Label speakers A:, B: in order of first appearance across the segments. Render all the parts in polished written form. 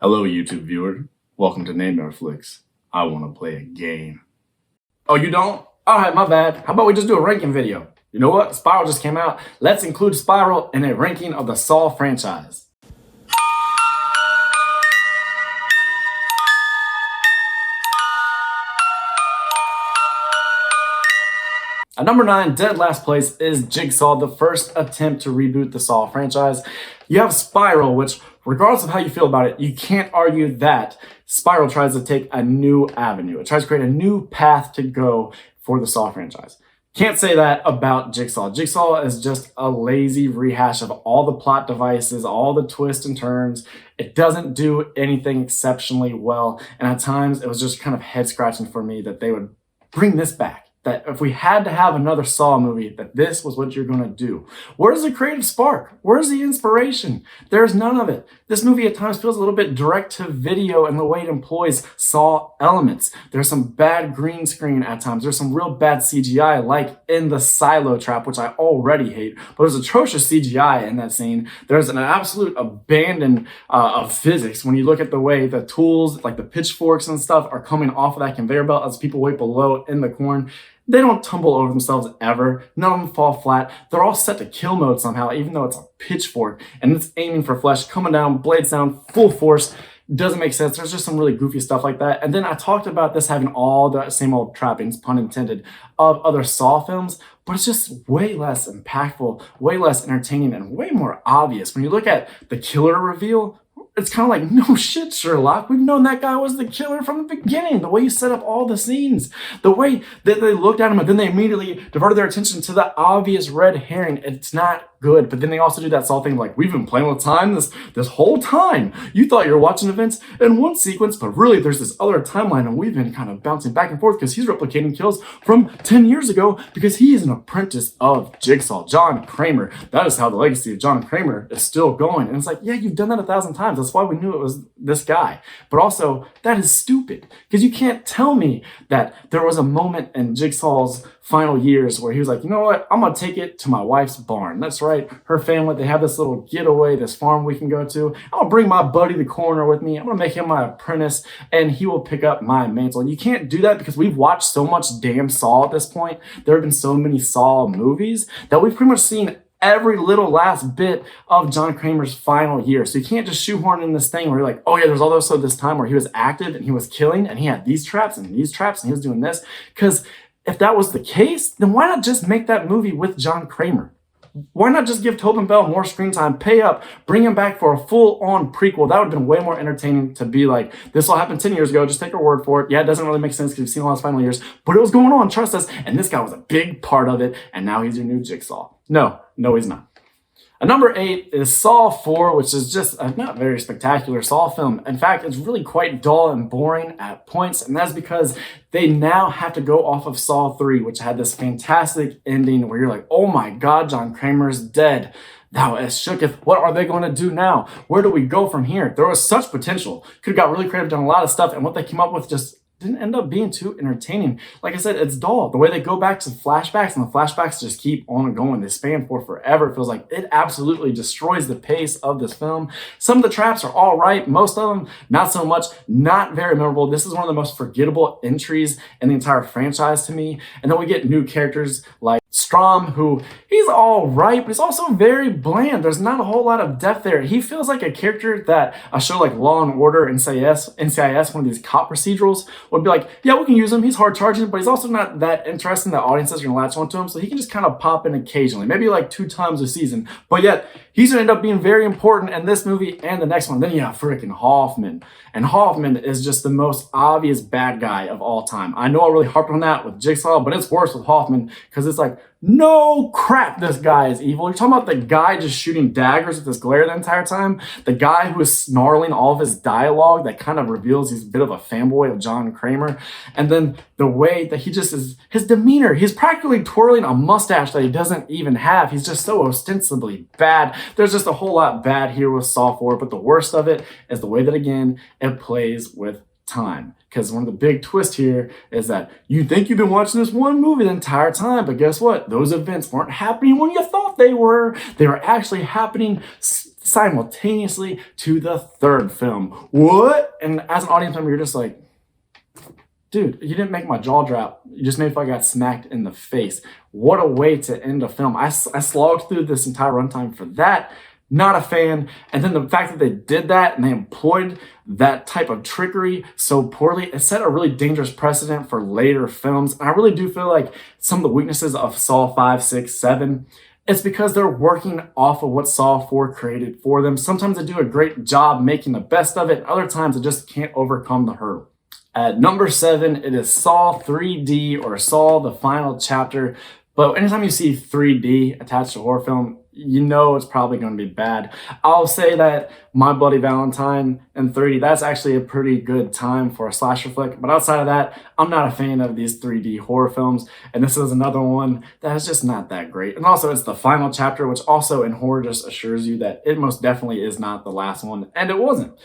A: Hello, YouTube viewer. Welcome to natemareflix. I want to play a game. Oh, you don't? Alright, my bad. How about we just do a ranking video? You know what? Spiral just came out. Let's include Spiral in a ranking of the Saw franchise. At number 9, dead last place, is Jigsaw, the first attempt to reboot the Saw franchise. You have Spiral, which, regardless of how you feel about it, you can't argue that Spiral tries to take a new avenue. It tries to create a new path to go for the Saw franchise. Can't say that about Jigsaw. Jigsaw is just a lazy rehash of all the plot devices, all the twists and turns. It doesn't do anything exceptionally well. And at times, it was just kind of head-scratching for me that they would bring this back. That if we had to have another Saw movie, that this was what you're going to do. Where's the creative spark? Where's the inspiration? There's none of it. This movie at times feels a little bit direct to video in the way it employs Saw elements. There's some bad green screen at times. There's some real bad CGI, like in the silo trap, which I already hate. But there's atrocious CGI in that scene. There's an absolute abandon of physics when you look at the way the tools, like the pitchforks and stuff, are coming off of that conveyor belt as people wait below in the corn. They don't tumble over themselves ever. None of them fall flat. They're all set to kill mode somehow, even though it's a pitchfork and it's aiming for flesh, coming down, blades down, full force. Doesn't make sense. There's just some really goofy stuff like that. And then I talked about this having all the same old trappings, pun intended, of other Saw films, but it's just way less impactful, way less entertaining, and way more obvious. When you look at the killer reveal, it's kind of like, no shit, Sherlock. We've known that guy was the killer from the beginning. The way you set up all the scenes, the way that they looked at him and then they immediately diverted their attention to the obvious red herring. It's not good. But then they also do that Saw thing like, we've been playing with time this whole time. You thought you were watching events in one sequence, but really there's this other timeline and we've been kind of bouncing back and forth because he's replicating kills from 10 years ago because he is an apprentice of Jigsaw, John Kramer. That is how the legacy of John Kramer is still going. And it's like, yeah, you've done that 1,000 times. That's why we knew it was this guy. But also, that is stupid because you can't tell me that there was a moment in Jigsaw's final years where he was like, you know what, I'm gonna take it to my wife's barn. That's right, her family, they have this little getaway, this farm we can go to. I'm gonna bring my buddy the coroner with me. I'm gonna make him my apprentice and he will pick up my mantle. You can't do that because we've watched so much damn Saw at this point. There have been so many Saw movies that we've pretty much seen every little last bit of John Kramer's final year. So you can't just shoehorn in this thing where you're like, oh yeah, there's also this time where he was active and he was killing and he had these traps and these traps and he was doing this. Because if that was the case, then why not just make that movie with John Kramer? Why not just give Tobin Bell more screen time, pay up, bring him back for a full-on prequel? That would have been way more entertaining to be like, this all happened 10 years ago, just take our word for it. Yeah, it doesn't really make sense because we've seen all his final years, but it was going on, trust us, and this guy was a big part of it, and now he's your new Jigsaw. No, he's not. At number 8 is Saw 4, which is just a not very spectacular Saw film. In fact, it's really quite dull and boring at points, and that's because they now have to go off of Saw 3, which had this fantastic ending where you're like, oh my God, John Kramer's dead. Thou es shooketh. What are they going to do now? Where do we go from here? There was such potential. Could have got really creative, done a lot of stuff, and what they came up with just didn't end up being too entertaining. Like I said, it's dull. The way they go back to flashbacks and the flashbacks just keep on going. They span for forever. It feels like it absolutely destroys the pace of this film. Some of the traps are all right. Most of them, not so much. Not very memorable. This is one of the most forgettable entries in the entire franchise to me. And then we get new characters like Strom, who he's all right, but he's also very bland. There's not a whole lot of depth there. He feels like a character that a show like Law and Order, NCIS, one of these cop procedurals, would be like, yeah, we can use him. He's hard charging, but he's also not that interesting that audiences are going to latch onto him. So he can just kind of pop in occasionally, maybe like 2 times a season. But yet he's going to end up being very important in this movie and the next one. Then you have freaking Hoffman. And Hoffman is just the most obvious bad guy of all time. I know I really harped on that with Jigsaw, but it's worse with Hoffman because it's like, no crap, this guy is evil. You're talking about the guy just shooting daggers with this glare the entire time. The guy who is snarling all of his dialogue that kind of reveals he's a bit of a fanboy of John Kramer. And then the way that he just is, his demeanor, he's practically twirling a mustache that he doesn't even have. He's just so ostensibly bad. There's just a whole lot bad here with Saw 4, but the worst of it is the way that, again, it plays with time. Because one of the big twists here is that you think you've been watching this one movie the entire time, but guess what? Those events weren't happening when you thought they were. They were actually happening simultaneously to the third film. What? And as an audience member, you're just like, dude, you didn't make my jaw drop. You just made me feel like I got smacked in the face. What a way to end a film. I slogged through this entire runtime for that. Not a fan. And then the fact that they did that and they employed that type of trickery so poorly, it set a really dangerous precedent for later films. And I really do feel like some of the weaknesses of Saw 5, 6, 7, it's because they're working off of what Saw 4 created for them. Sometimes they do a great job making the best of it. Other times they just can't overcome the hurdle. At number 7, it is Saw 3D or Saw the Final Chapter. But anytime you see 3D attached to a horror film, you know it's probably going to be bad. I'll say that My Bloody Valentine in 3D, that's actually a pretty good time for a slasher flick. But outside of that, I'm not a fan of these 3D horror films. And this is another one that is just not that great. And also it's the final chapter, which also in horror just assures you that it most definitely is not the last one. And it wasn't.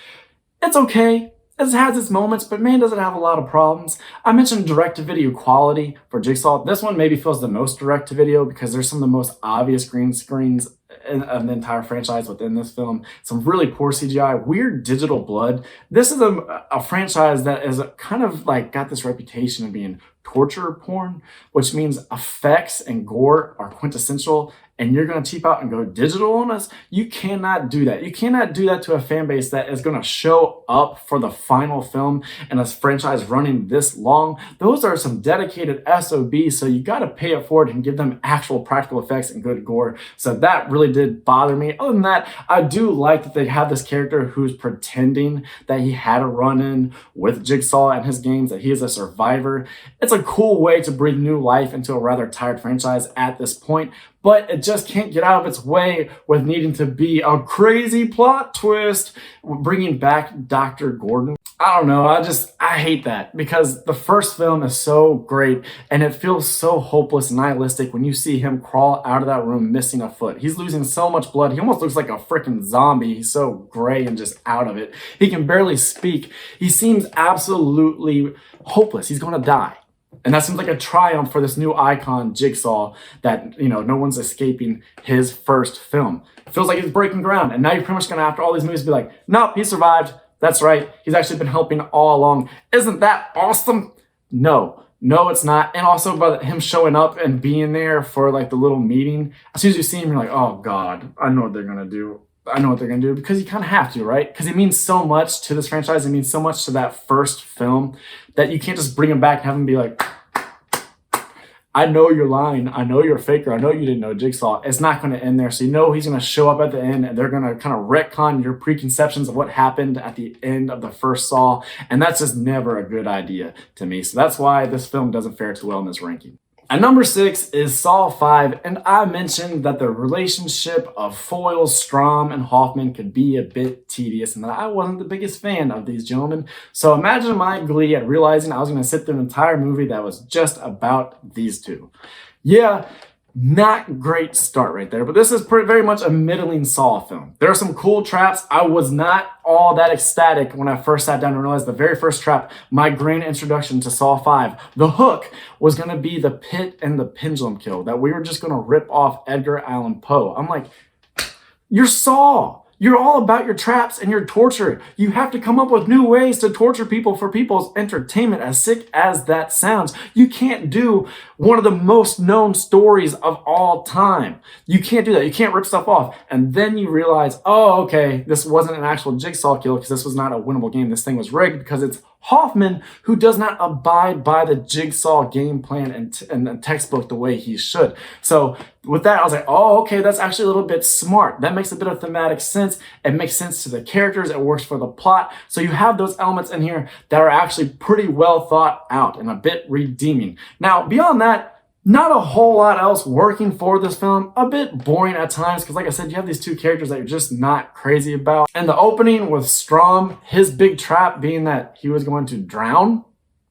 A: It's okay. It has its moments, but man, does it have a lot of problems. I mentioned direct-to-video quality for Jigsaw. This one maybe feels the most direct-to-video because there's some of the most obvious green screens of the entire franchise within this film. Some really poor CGI, weird digital blood. This is a franchise that is kind of like got this reputation of being torture porn, which means effects and gore are quintessential, and you're going to cheap out and go digital on us. You cannot do that. You cannot do that to a fan base that is going to show up for the final film and a franchise running this long. Those are some dedicated SOBs, so you got to pay it forward and give them actual practical effects and good gore. So that really did bother me. Other than that, I do like that they have this character who's pretending that he had a run-in with Jigsaw and his games, that he is a survivor. It's a cool way to breathe new life into a rather tired franchise at this point, but it just can't get out of its way with needing to be a crazy plot twist, bringing back Dr. Gordon. I don't know, I hate that because the first film is so great and it feels so hopeless and nihilistic when you see him crawl out of that room missing a foot. He's losing so much blood. He almost looks like a freaking zombie. He's so gray and just out of it. He can barely speak. He seems absolutely hopeless. He's gonna die. And that seems like a triumph for this new icon, Jigsaw, that, you know, no one's escaping his first film. It feels like he's breaking ground. And now you're pretty much going to, after all these movies, be like, nope, he survived. That's right. He's actually been helping all along. Isn't that awesome? No, it's not. And also about him showing up and being there for like the little meeting. As soon as you see him, you're like, oh God, I know what they're going to do. I know what they're going to do, because you kind of have to, right? Because it means so much to this franchise. It means so much to that first film that you can't just bring him back and have him be like, I know you're lying. I know you're a faker. I know you didn't know Jigsaw. It's not going to end there. So you know he's going to show up at the end and they're going to kind of retcon your preconceptions of what happened at the end of the first Saw. And that's just never a good idea to me. So that's why this film doesn't fare too well in this ranking. At number 6 is Saw 5, and I mentioned that the relationship of Foyle, Strom, and Hoffman could be a bit tedious and that I wasn't the biggest fan of these gentlemen. So imagine my glee at realizing I was going to sit through an entire movie that was just about these two. Yeah, not great start right there, but this is very much a middling Saw film. There are some cool traps. I was not all that ecstatic when I first sat down and realized the very first trap, my grand introduction to Saw 5, the hook was going to be the pit and the pendulum kill, that we were just going to rip off Edgar Allan Poe. I'm like, you're Saw. You're all about your traps and your torture. You have to come up with new ways to torture people for people's entertainment, as sick as that sounds. You can't do one of the most known stories of all time. You can't do that. You can't rip stuff off. And then you realize, oh, okay, this wasn't an actual Jigsaw kill because this was not a winnable game. This thing was rigged because it's Hoffman who does not abide by the Jigsaw game plan and the textbook the way he should. So with that, I was like, oh, okay, that's actually a little bit smart. That makes a bit of thematic sense. It makes sense to the characters. It works for the plot. So you have those elements in here that are actually pretty well thought out and a bit redeeming. Now, beyond that, not a whole lot else working for this film. A bit boring at times because, like I said, you have these two characters that you're just not crazy about. And the opening with Strom, his big trap being that he was going to drown.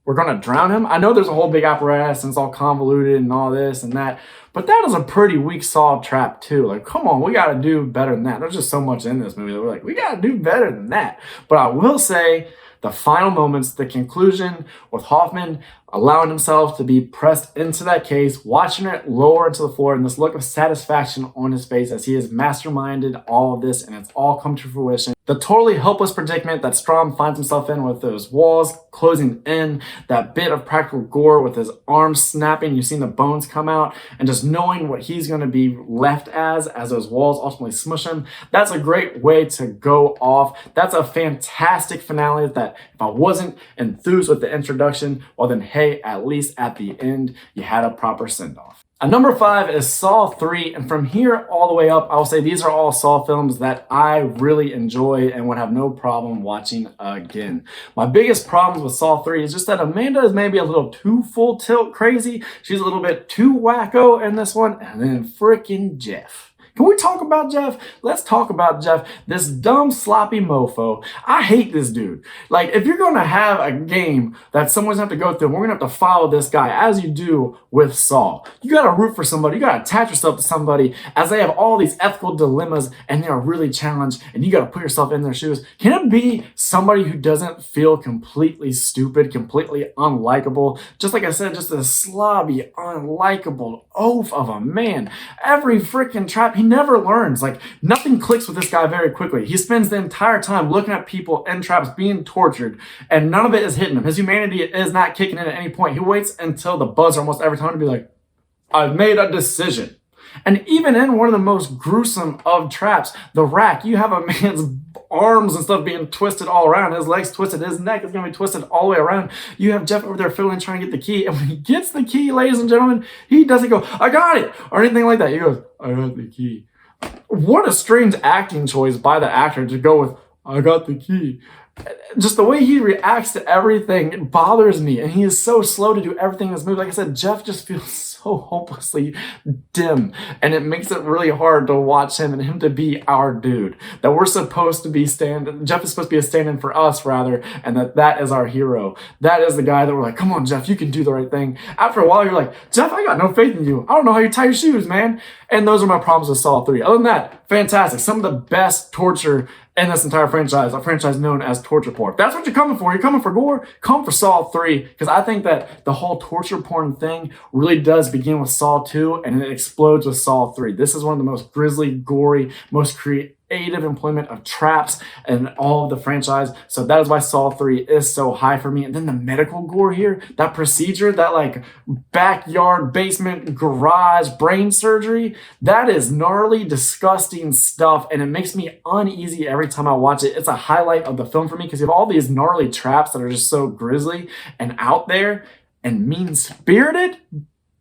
A: We're going to drown him. I know there's a whole big apparatus and it's all convoluted and all this and that, but that is a pretty weak Saw trap too. Like, come on, we got to do better than that. There's just so much in this movie that we're like, we got to do better than that. But I will say, the final moments, the conclusion with Hoffman allowing himself to be pressed into that case, watching it lower into the floor, and this look of satisfaction on his face as he has masterminded all of this and it's all come to fruition. The totally helpless predicament that Strom finds himself in with those walls closing in, that bit of practical gore with his arms snapping, you've seen the bones come out, and just knowing what he's going to be left as those walls ultimately smush him. That's a great way to go off. That's a fantastic finale that if I wasn't enthused with the introduction, well then hey, at least at the end, you had a proper send-off. Number 5 is Saw 3, and from here all the way up, I will say these are all Saw films that I really enjoy and would have no problem watching again. My biggest problems with Saw 3 is just that Amanda is maybe a little too full tilt crazy. She's a little bit too wacko in this one, and then freaking Jeff. Can we talk about Jeff? Let's talk about Jeff, this dumb, sloppy mofo. I hate this dude. Like, if you're going to have a game that someone's going to have to go through, and we're going to have to follow this guy, as you do with Saw, you got to root for somebody. You got to attach yourself to somebody as they have all these ethical dilemmas, and they are really challenged, and you got to put yourself in their shoes. Can it be somebody who doesn't feel completely stupid, completely unlikable? Just like I said, just a slobby, unlikable oaf of a man. Every freaking trap, he never learns. Like, nothing clicks with this guy very quickly. He spends the entire time looking at people in traps being tortured, and none of it is hitting him. His humanity is not kicking in at any point. He waits until the buzzer almost every time to be like, I've made a decision. And even in one of the most gruesome of traps, the rack, you have a man's arms and stuff being twisted all around, his legs twisted, his neck is going to be twisted all the way around. You have Jeff over there fiddling, trying to get the key, and when he gets the key, ladies and gentlemen, he doesn't go, I got it, or anything like that. He goes, I got the key. What a strange acting choice by the actor to go with, I got the key. Just the way he reacts to everything, it bothers me, and he is so slow to do everything in this movie. Like I said, Jeff just feels so hopelessly dim, and it makes it really hard to watch him and him to be our dude, that we're supposed to be Jeff is supposed to be a stand-in for us, rather, and that is our hero. That is the guy that we're like, come on, Jeff, you can do the right thing. After a while, you're like, Jeff, I got no faith in you. I don't know how you tie your shoes, man. And those are my problems with Saw 3. Other than that, fantastic. Some of the best torture in this entire franchise, a franchise known as torture porn. If that's what you're coming for, you're coming for gore, come for Saw 3, because I think that the whole torture porn thing really does begin with Saw 2, and it explodes with Saw 3. This is one of the most grisly, gory, most creative employment of traps in all of the franchise. So that is why Saw 3 is so high for me. And then the medical gore here, that procedure, that like backyard, basement, garage, brain surgery, that is gnarly, disgusting stuff. And it makes me uneasy every time I watch it. It's a highlight of the film for me because you have all these gnarly traps that are just so grisly and out there and mean-spirited,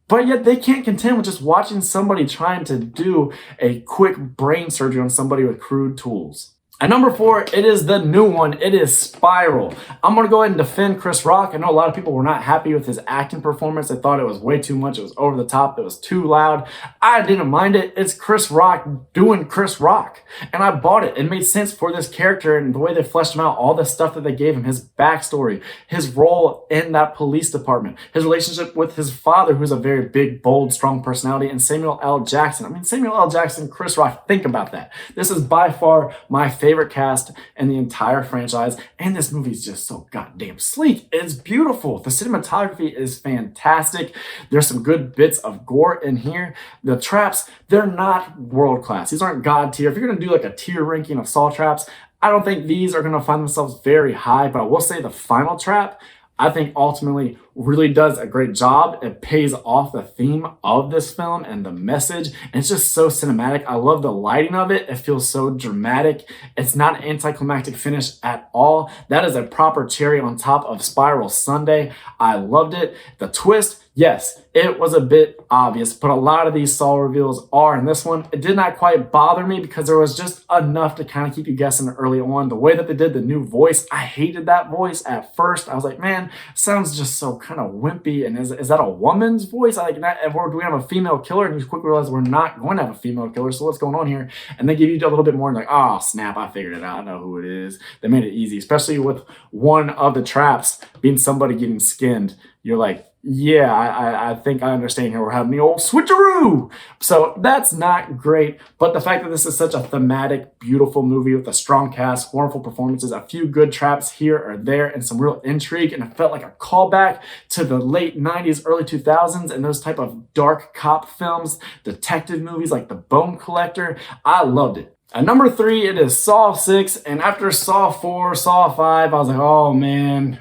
A: but yet they can't contend with just watching somebody trying to do a quick brain surgery on somebody with crude tools. At number 4, it is the new one. It is Spiral. I'm going to go ahead and defend Chris Rock. I know a lot of people were not happy with his acting performance. They thought it was way too much. It was over the top. It was too loud. I didn't mind it. It's Chris Rock doing Chris Rock. And I bought it. It made sense for this character and the way they fleshed him out, all the stuff that they gave him, his backstory, his role in that police department, his relationship with his father, who's a very big, bold, strong personality, and Samuel L. Jackson. I mean, Samuel L. Jackson, Chris Rock, think about that. This is by far my favorite cast in the entire franchise, and this movie is just so goddamn sleek. It's beautiful. The cinematography is fantastic. There's some good bits of gore in here. The traps, they're not world class. These aren't god tier. If you're gonna do like a tier ranking of Saw traps, I don't think these are gonna find themselves very high, but I will say the final trap, I think ultimately really does a great job. It pays off the theme of this film and the message. And it's just so cinematic. I love the lighting of it. It feels so dramatic. It's not an anticlimactic finish at all. That is a proper cherry on top of Spiral Sunday. I loved it. The twist, yes, it was a bit obvious, but a lot of these Saw reveals are in this one. It did not quite bother me because there was just enough to kind of keep you guessing early on. The way that they did the new voice, I hated that voice at first. I was like, man, it sounds just so kind of wimpy. And is that a woman's voice? Do we have a female killer? And you quickly realize we're not going to have a female killer. So what's going on here? And they give you a little bit more and like, oh, snap, I figured it out. I know who it is. They made it easy, especially with one of the traps being somebody getting skinned. You're like, Yeah, I think I understand here. We're having the old switcheroo. So that's not great. But the fact that this is such a thematic, beautiful movie with a strong cast, wonderful performances, a few good traps here or there, and some real intrigue, and it felt like a callback to the late 90s, early 2000s, and those type of dark cop films, detective movies like The Bone Collector. I loved it. At number 3, it is Saw 6, and after Saw 4, Saw 5, I was like, oh man,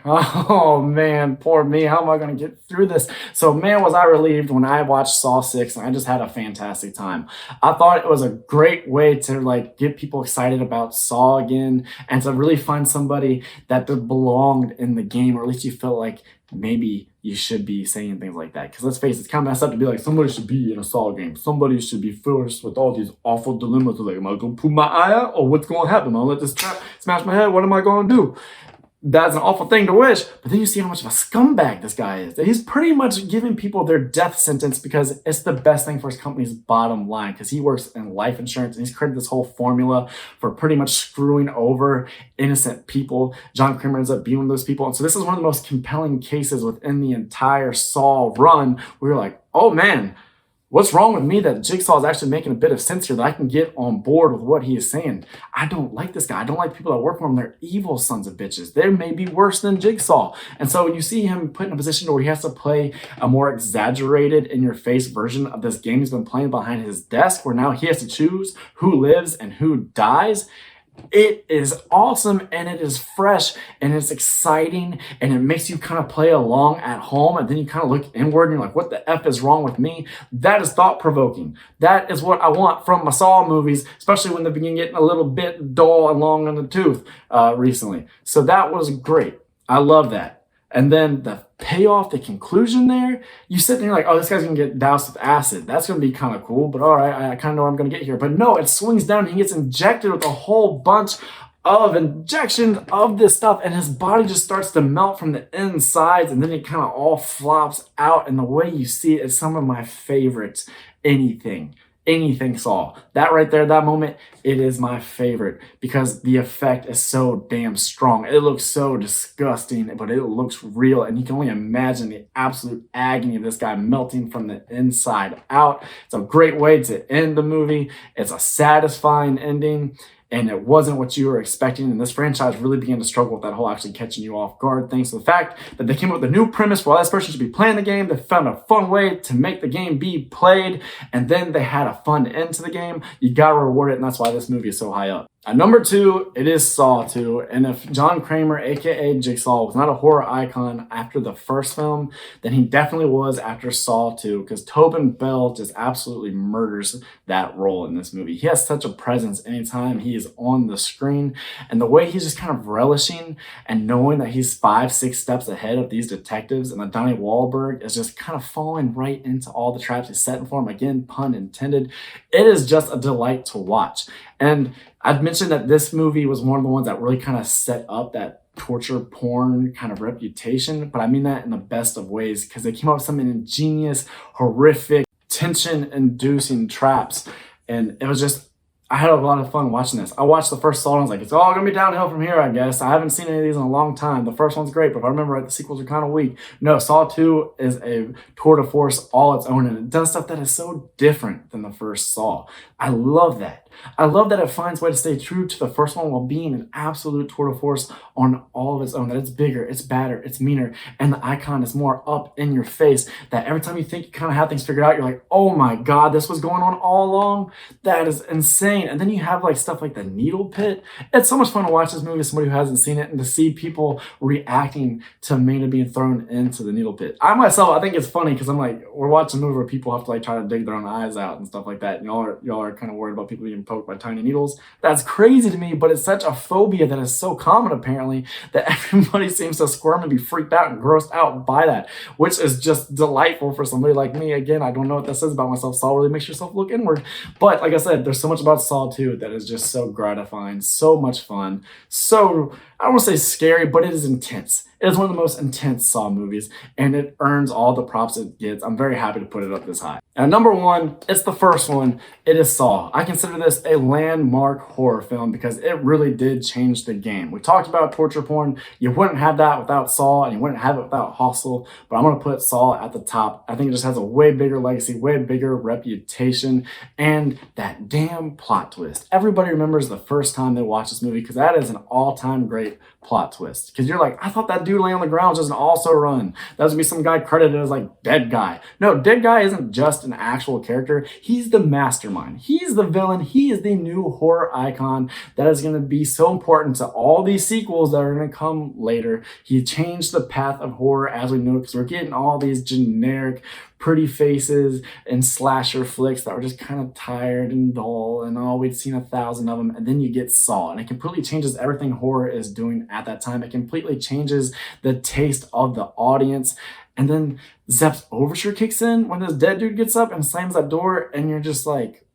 A: poor me, how am I going to get through this? So man, was I relieved when I watched Saw 6, and I just had a fantastic time. I thought it was a great way to like get people excited about Saw again, and to really find somebody that belonged in the game, or at least you felt like maybe you should be saying things like that. Because let's face it, it's kind of messed up to be like, somebody should be in a Saw game. Somebody should be forced with all these awful dilemmas. Like, am I going to put my eye out? Or what's going to happen? I'll let this trap smash my head. What am I going to do? That's an awful thing to wish, but then you see how much of a scumbag this guy is. He's pretty much giving people their death sentence because it's the best thing for his company's bottom line, because he works in life insurance and he's created this whole formula for pretty much screwing over innocent people. John Kramer ends up being one of those people. And so this is one of the most compelling cases within the entire Saw run where you're like, oh man, what's wrong with me that Jigsaw is actually making a bit of sense here, that I can get on board with what he is saying? I don't like this guy. I don't like people that work for him. They're evil sons of bitches. They may be worse than Jigsaw. And so when you see him put in a position where he has to play a more exaggerated, in-your-face version of this game he's been playing behind his desk, where now he has to choose who lives and who dies, it is awesome, and it is fresh, and it's exciting, and it makes you kind of play along at home, and then you kind of look inward and you're like, what the F is wrong with me? That is thought-provoking. That is what I want from my Saw movies, especially when they begin getting a little bit dull and long in the tooth recently. So that was great. I love that. And then the payoff, the conclusion there, you sit there and you're like, oh, this guy's going to get doused with acid. That's going to be kind of cool, but all right, I kind of know what I'm going to get here. But no, it swings down and he gets injected with a whole bunch of injections of this stuff, and his body just starts to melt from the insides, and then it kind of all flops out. And the way you see it is some of my favorites. Anything Saw. That right there, that moment, it is my favorite because the effect is so damn strong. It looks so disgusting, but it looks real, and you can only imagine the absolute agony of this guy melting from the inside out. It's a great way to end the movie. It's a satisfying ending, and it wasn't what you were expecting. And this franchise really began to struggle with that whole actually catching you off guard thing. So the fact that they came up with a new premise for why this person should be playing the game, they found a fun way to make the game be played, and then they had a fun end to the game, you gotta reward it, and that's why this movie is so high up. At number 2, it is Saw 2, and if John Kramer, aka Jigsaw, was not a horror icon after the first film, then he definitely was after Saw 2, because Tobin Bell just absolutely murders that role in this movie. He has such a presence anytime he is on the screen, and the way he's just kind of relishing and knowing that he's 5-6 steps ahead of these detectives, and that Donnie Wahlberg is just kind of falling right into all the traps he's setting for him. Again, pun intended. It is just a delight to watch. And I've mentioned that this movie was one of the ones that really kind of set up that torture porn kind of reputation, but I mean that in the best of ways, because they came up with some ingenious, horrific, tension-inducing traps, and it was just, I had a lot of fun watching this. I watched the first Saw and I was like, it's all gonna be downhill from here, I guess. I haven't seen any of these in a long time. The first one's great, but if I remember right, the sequels are kind of weak. No, Saw 2 is a tour de force all its own, and it does stuff that is so different than the first Saw. I love that. I love that it finds a way to stay true to the first one while being an absolute tour de force on all of its own. That it's bigger, it's badder, it's meaner, and the icon is more up in your face. That every time you think you kind of have things figured out, you're like, oh my God, this was going on all along? That is insane. And then you have like stuff like the needle pit. It's so much fun to watch this movie as somebody who hasn't seen it, and to see people reacting to Mina being thrown into the needle pit. I myself, I think it's funny because I'm like, we're watching a movie where people have to like try to dig their own eyes out and stuff like that. And y'all are kind of worried about people being poked by tiny needles. That's crazy to me, but it's such a phobia that is so common apparently that everybody seems to squirm and be freaked out and grossed out by that, which is just delightful for somebody like me. Again, I don't know what that says about myself. Saw really makes yourself look inward. But like I said, there's so much about Saw 2 that is just so gratifying, so much fun, so, I don't want to say scary, but it is intense. It is one of the most intense Saw movies, and it earns all the props it gets. I'm very happy to put it up this high. And number one, it's the first one. It is Saw. I consider this a landmark horror film because it really did change the game. We talked about torture porn. You wouldn't have that without Saw, and you wouldn't have it without Hostel, but I'm going to put Saw at the top. I think it just has a way bigger legacy, way bigger reputation, and that damn plot twist. Everybody remembers the first time they watched this movie because that is an all-time great plot twist. Because you're like, I thought that dude laying on the ground was just an also run. That was gonna be some guy credited as like dead guy. No, dead guy isn't just an actual character. He's the mastermind. He's the villain. He is the new horror icon that is gonna be so important to all these sequels that are gonna come later. He changed the path of horror as we know it because we're getting all these generic pretty faces and slasher flicks that were just kind of tired and dull and we'd seen 1,000 of them, and then you get Saw, and it completely changes everything horror is doing at that time. It completely changes the taste of the audience, and then Zepp's overture kicks in when this dead dude gets up and slams that door, and you're just like,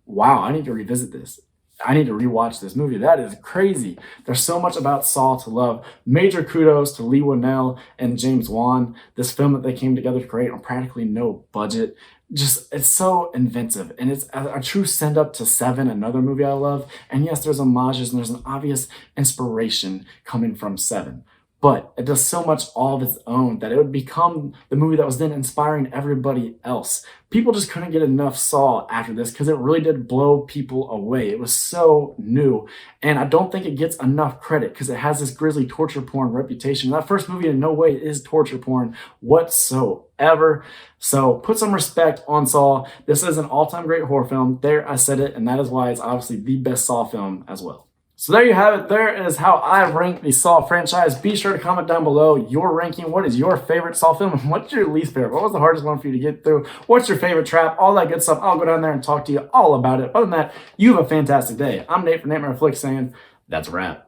A: wow, I need to revisit this. I need to rewatch this movie. That is crazy. There's so much about Saw to love. Major kudos to Lee Winnell and James Wan. This film that they came together to create on practically no budget. Just, it's so inventive. And it's a true send up to Seven, another movie I love. And yes, there's homages and there's an obvious inspiration coming from Seven. But it does so much all of its own that it would become the movie that was then inspiring everybody else. People just couldn't get enough Saw after this because it really did blow people away. It was so new. And I don't think it gets enough credit because it has this grisly torture porn reputation. That first movie in no way is torture porn whatsoever. So put some respect on Saw. This is an all-time great horror film. There, I said it, and that is why it's obviously the best Saw film as well. So there you have it. There is how I rank the Saw franchise. Be sure to comment down below your ranking. What is your favorite Saw film? And what's your least favorite? What was the hardest one for you to get through? What's your favorite trap? All that good stuff. I'll go down there and talk to you all about it. Other than that, you have a fantastic day. I'm Nate from natemareflix saying that's a wrap.